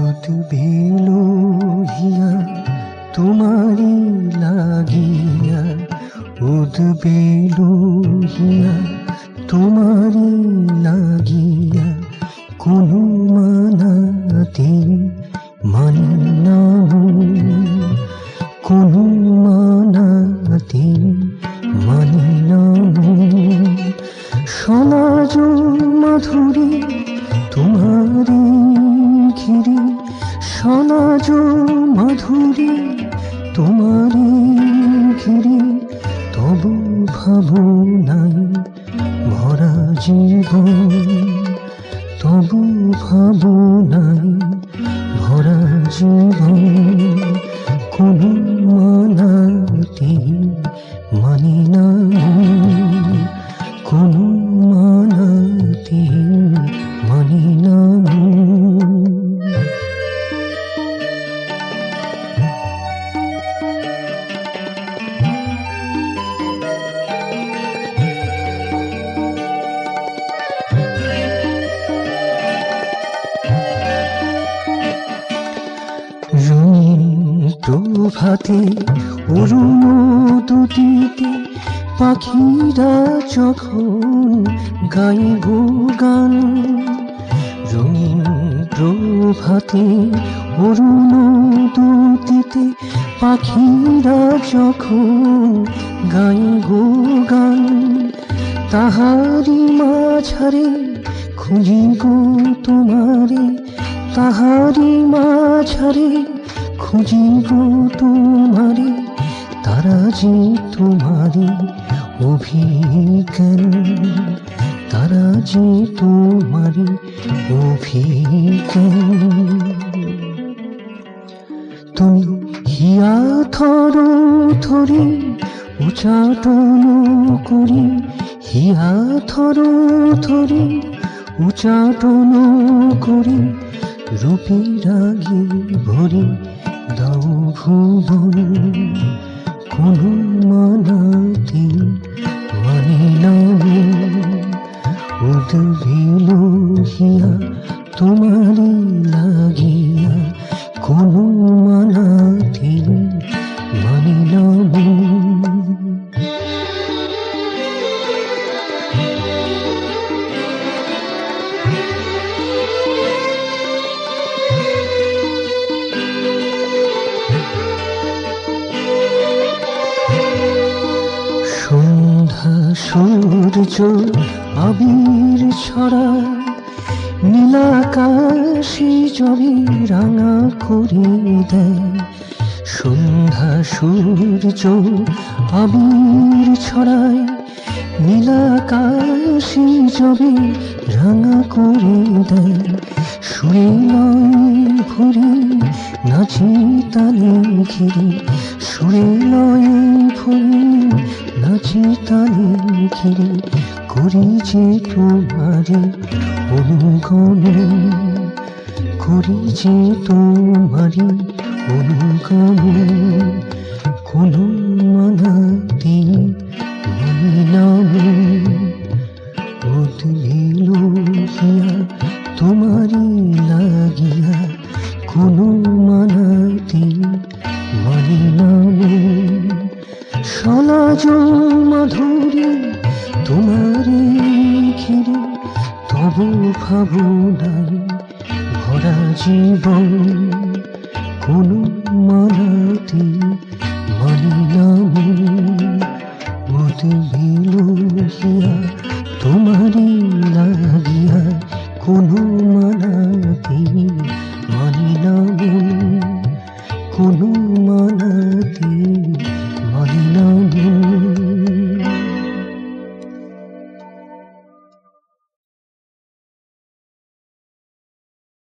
উদ্বেলো হিয়া তোমারি লাগিয়া, উদ্বেলো হিয়া তোমারি লাগিয়া, কোনো মানাতে মানি না, কোনো মানাতে মানি না। সমাজ মাধুরী তোমারি ঘিরে, সমাজ মাধুরী তোমারি ঘিরে, তবু ভাবনায় ভরা জীবন, তবু ভাবনায় ভরা জীবন, কোনো মানাতে মানি না, কোনো মানাতে মানি না। প্রভাতে অরুণ দুটিতে পাখিরা যখন গাইব গান, রঙিন প্রভাতে অরুণ দুটিতে পাখিরা যখন গাইব গান, তাহারি মাঝারে খুঁজিব তোমারে, তাহারি মাঝারে খুঁজিব তোমারে, তারা যে তোমারি অভিজ্ঞান, তারা যে তোমারি অভিজ্ঞান। তুমি হিয়া থর থরি উচাটন করি, হিয়া থর থরি উচাটন করি, রূপে রাগে ভরি দাও ভুবন, কোনো মানাতে মানি না। উদ্বেলো হিয়া তোমারি লাগিয়া, কোনো মানাতে মানি না। সন্ধ্যা সূর্য আবির ছড়ায়, নীলাকাশে জলে রাঙা করে দেয়। সন্ধ্যা সূর্য আবির ছড়ায়, নীলাকাশে জলে রাঙা করে দেয়। সুরে লয়ে ভরি নাচি তালে ঘিরে, সুরে লয়ে ভরি নাচি তালে ঘিরে, করি যে তোমারে অনুগমন, করি যে তোমারে অনুগমন, কোনো মানাতে মানি না। উদ্বেলো হিয়া তোমারি লাগিয়া, কোনো মানাতে মানি না। সমাজ মাধুরী তোমারে ঘিরে, তবু ভাবনায় ভরা জীবন, কোনো মানাতে মানি না। উদ্বেলো হিয়া তোমারি লাগিয়া, কোনো মানাতে